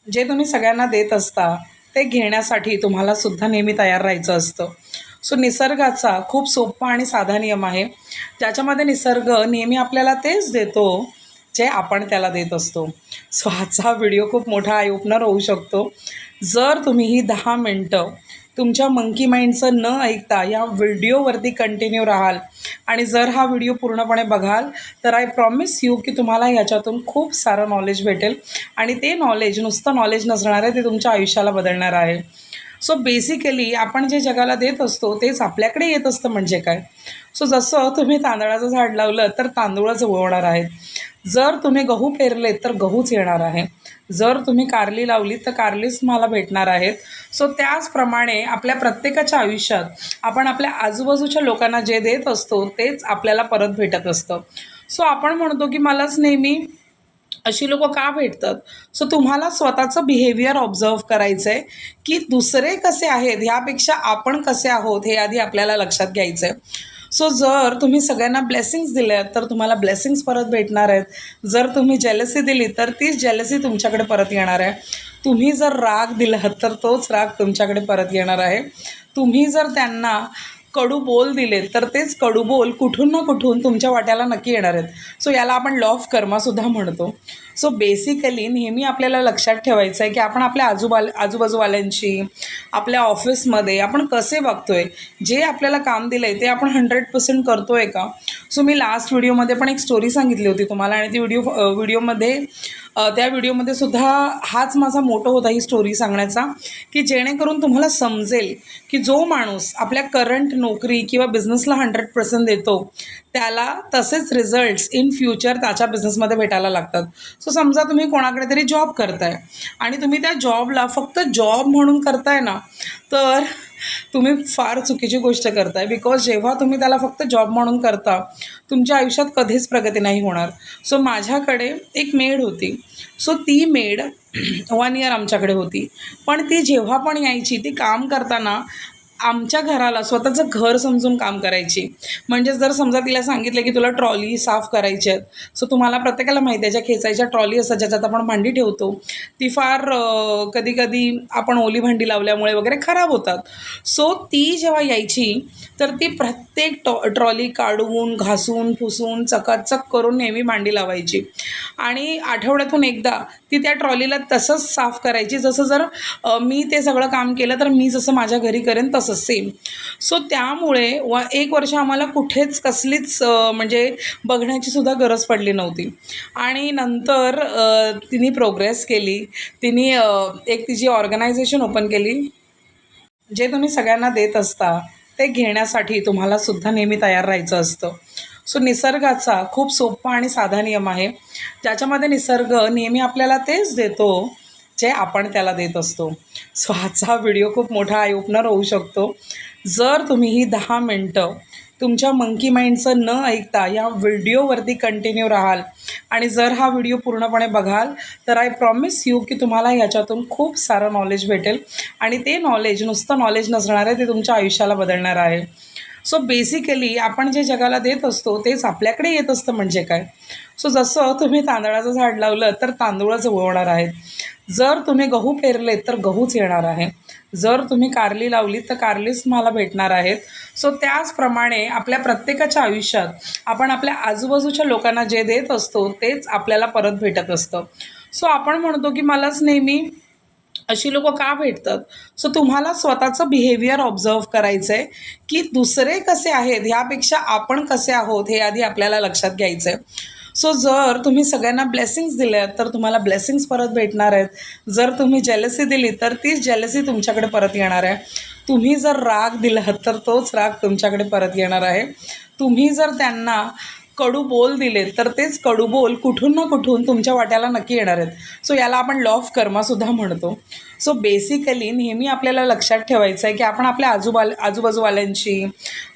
जे तुम्ही सगळ्यांना देत असता ते घेण्यासाठी तुम्हाला सुद्धा नेहमी तयार राहायचं असतं. सो निसर्गाचा खूप सोपा आणि साधा नियम आहे, ज्याच्यामध्ये निसर्ग नेहमी आपल्याला तेच देतो जे आपण त्याला देत असतो. सो आजचा व्हिडिओ खूप मोठा आय ओपनर होऊ शकतो. जर तुम्ही ही 10 मिनटं तुमच्या मंकी माइंडचं न ऐकता या व्हिडिओवरती कंटिन्यू राहाल आणि जर हा व्हिडिओ पूर्णपणे बघाल तर आय प्रॉमिस यू की तुम्हाला ह्याच्यातून खूप सारं नॉलेज भेटेल आणि ते नॉलेज नुसतं नॉलेज नसणार आहे, ते तुमच्या आयुष्याला बदलणार आहे. सो बेसिकली आपण जे जगाला देत असतो तेच आपल्याकडे येत असतं म्हणजे काय. सो जसं तुम्ही तांदळाचं झाड लावलं तर तांदूळच उगवणार आहेत. जर तुम्ही गहू पेरलेत तर गहूच येणार आहे. जर तुम्ही कारली लावलीत तर कारलीच तुम्हाला भेटणार आहेत. सो त्याचप्रमाणे आपल्या प्रत्येकाच्या आयुष्यात आपण आपल्या आजूबाजूच्या लोकांना जे देत असतो तेच आपल्याला परत भेटत असतं. सो आपण म्हणतो की मलाच नेहमी अशी लोकं का भेटतात. सो तुम्हाला स्वतःचं बिहेवियर ऑब्झर्व करायचं आहे की दुसरे कसे आहेत ह्यापेक्षा आपण कसे आहोत हे आधी आपल्याला लक्षात घ्यायचं आहे. सो जर तुम्ही सगळ्यांना ब्लेसिंग्स दिल्यात तर तुम्हाला ब्लेसिंग्स परत भेटणार आहेत. जर तुम्ही जेलसी दिली तर तीच जेलसी तुमच्याकडे परत येणार आहे. तुम्ही जर राग दिलात तर तोच राग तुमच्याकडे परत येणार आहे. तुम्ही जर त्यांना कडू बोल दिले तर तेच कडू बोल कुठून ना कुठून तुमच्या वाट्याला नक्की येणार आहेत. सो याला आपण लॉ ऑफ कर्मासुद्धा म्हणतो. सो बेसिकली नेहमी आपल्याला लक्षात ठेवायचं आहे की आपण आपल्या आजूबाजूवाल्यांशी, आपल्या ऑफिसमध्ये आपण कसे वागतो आहे. जे आपल्याला काम दिलं आहे ते आपण 100% करतो आहे का. सो मी लास्ट व्हिडिओमध्ये पण एक स्टोरी सांगितली होती तुम्हाला आणि ती त्या व्हिडिओमध्ये सुद्धा हाच माझा मोटो होता ही स्टोरी सांगण्याचा, की जेणेकरून तुम्हाला समजेल की जो माणूस आपल्या करंट नोकरी किंवा बिझनेसला 100% देतो त्याला तसेच रिझल्ट्स इन फ्युचर त्याच्या बिझनेसमध्ये भेटायला लागतात. सो समजा तुम्ही कोणाकडे तरी जॉब करताय आणि तुम्ही त्या जॉबला फक्त जॉब म्हणून करताय ना, तर तुम्ही फार चुकीची गोष्ट करताय. बिकॉज जेव्हा तुम्ही त्याला फक्त जॉब म्हणून करता तुमच्या आयुष्यात कधीच प्रगती नाही होणार. सो माझ्याकडे एक मेड होती. सो ती मेड 1 इयर आमच्याकडे होती. पण ती जेव्हा पण यायची ती काम करताना आमच्या घराला स्वतःचं घर समजून काम करायची. म्हणजे जर समजा तिला सांगितलं की तुला ट्रॉली साफ करायची आहेत, सो तुम्हाला प्रत्येकाला माहिती आहे ज्या खेचायच्या ट्रॉली असतात ज्याच्यात आपण भांडी ठेवतो ती फार कधी आपण ओली भांडी लावल्यामुळे वगैरे खराब होतात. सो ती जेव्हा यायची तर ती प्रत्येक ट्रॉली काढून घासून पुसून चकाचक करून नेहमी भांडी लावायची आणि आठवड्यातून एकदा ती त्या ट्रॉलीला तसंच साफ करायची जसं जर मी ते सगळं काम केलं तर मी जसं माझ्या घरी करेन तसंच सेम. सो त्यामुळे 1 वर्ष आम्हाला कुठेच कसलीच म्हणजे बघण्याची सुद्धा गरज पडली नव्हती. आणि नंतर तिने प्रोग्रेस केली. तिने एक तिची ऑर्गनायझेशन ओपन केली. जे तुम्ही सगळ्यांना देत असता ते घेण्यासाठी तुम्हाला सुद्धा नेहमी तयार राहायचं असतं. सो निसर्गाचा खूप सोपा आणि साधा नियम आहे, ज्याच्यामध्ये निसर्ग नेहमी आपल्याला तेच देतो जे आपण त्याला देत असतो. सो आजचा व्हिडिओ खूप मोठा आय ओपनर होऊ शकतो. जर तुम्ही ही 10 मिनटं तुमच्या मंकी माइंडचं न ऐकता या व्हिडिओवरती कंटिन्यू राहाल आणि जर हा व्हिडिओ पूर्णपणे बघाल तर आय प्रॉमिस यू की तुम्हाला ह्याच्यातून खूप सारं नॉलेज भेटेल आणि ते नॉलेज नुसतं नॉलेज नसणार आहे, ते तुमच्या आयुष्याला बदलणार आहे. सो बेसिकली आपण जे जगाला देत असतो तेच आपल्याकडे येत असतं म्हणजे काय. सो जसं तुम्ही तांदळाचं झाड लावलं तर तांदूळच उगवणार आहेत. जर तुम्ही गहू पेरलेत तर गहूच येणार आहे. जर तुम्ही कारली लावलीत तर कारलीच तुम्हाला भेटणार आहेत. सो त्याचप्रमाणे आपल्या प्रत्येकाच्या आयुष्यात आपण आपल्या आजूबाजूच्या लोकांना जे देत असतो तेच आपल्याला परत भेटत असतं. सो आपण म्हणतो की मलाच नेहमी अशी लोकं का भेटतात. सो तुम्हाला स्वतःचं बिहेवियर ऑब्झर्व करायचं आहे की दुसरे कसे आहेत ह्यापेक्षा आपण कसे आहोत हे आधी आपल्याला लक्षात घ्यायचं आहे. सो जर तुम्ही सगळ्यांना ब्लेसिंग्स दिल्यात तर तुम्हाला ब्लेसिंग्स परत भेटणार आहेत. जर तुम्ही जेलसी दिली तर तीच जेलसी तुमच्याकडे परत येणार आहे. तुम्ही जर राग दिलात तर तोच राग तुमच्याकडे परत येणार आहे. तुम्ही जर त्यांना कडू बोल दिले तर तेच कडू बोल कुठून ना कुठून तुमच्या वाट्याला नक्की येणार आहेत. सो याला आपण लॉ ऑफ कर्मासुद्धा म्हणतो. सो बेसिकली नेहमी आपल्याला लक्षात ठेवायचं आहे की आपण आपल्या आजूबाजूवाल्यांशी,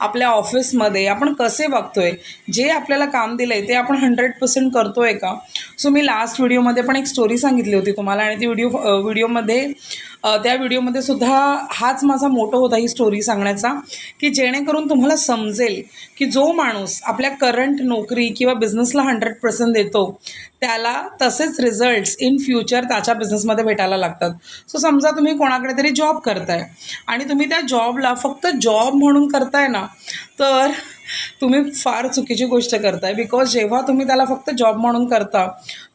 आपल्या ऑफिसमध्ये आपण कसे वागतो आहे. जे आपल्याला काम दिलं आहे ते आपण 100% करतो आहे का. सो मी लास्ट व्हिडिओमध्ये पण एक स्टोरी सांगितली होती तुम्हाला आणि ती त्या व्हिडिओमध्ये सुद्धा हाच माझा मोटो होता ही स्टोरी सांगण्याचा, की जेणेकरून तुम्हाला समजेल की जो माणूस आपल्या करंट नोकरी किंवा बिझनेसला 100% देतो त्याला तसेच रिझल्ट्स इन फ्युचर त्याच्या बिझनेसमध्ये भेटायला लागतात. सो समजा तुम्ही कोणाकडे तरी जॉब करताय आणि तुम्ही त्या जॉबला फक्त जॉब म्हणून करताय ना, तर तुम्ही फार चुकीची गोष्ट करताय. बिकॉज जेव्हा तुम्ही त्याला फक्त जॉब म्हणून करता,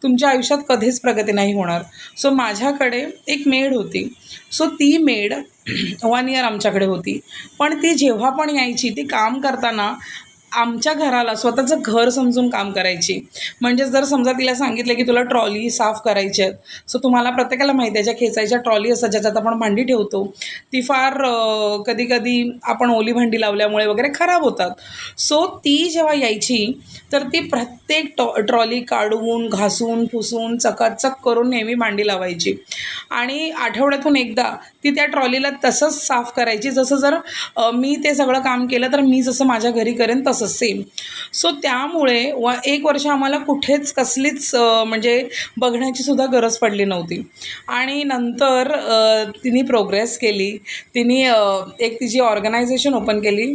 तुमच्या आयुष्यात कधीच प्रगती नाही होणार. सो माझ्याकडे एक मेड होती. सो ती मेड 1 इयर आमच्याकडे होती. पण ती जेव्हा पण यायची, ती काम करताना आमच्या घराला स्वतःचं घर समजून काम करायची. म्हणजे जर समजा तिला सांगितलं की तुला ट्रॉली साफ करायची आहेत, सो तुम्हाला प्रत्येकाला माहिती आहे ज्या खेचायच्या ट्रॉली असतात ज्याच्यात आपण भांडी ठेवतो, ती फार कधी कधी आपण ओली भांडी लावल्यामुळे वगैरे खराब होतात. सो ती जेव्हा यायची तर ती प्रत्येक ट्रॉली काढून घासून पुसून चकाचक करून नेहमी भांडी लावायची. आणि आठवड्यातून एकदा ती त्या ट्रॉलीला तसंच साफ करायची जसं जर मी ते सगळं काम केलं तर मी जसं माझ्या घरी करेन तसंच सेम. सो त्यामुळे 1 वर्ष आम्हाला कुठेच कसलीच म्हणजे बघण्याची सुद्धा गरज पडली नव्हती. आणि नंतर तिने प्रोग्रेस केली. तिने एक तिची ऑर्गनायझेशन ओपन केली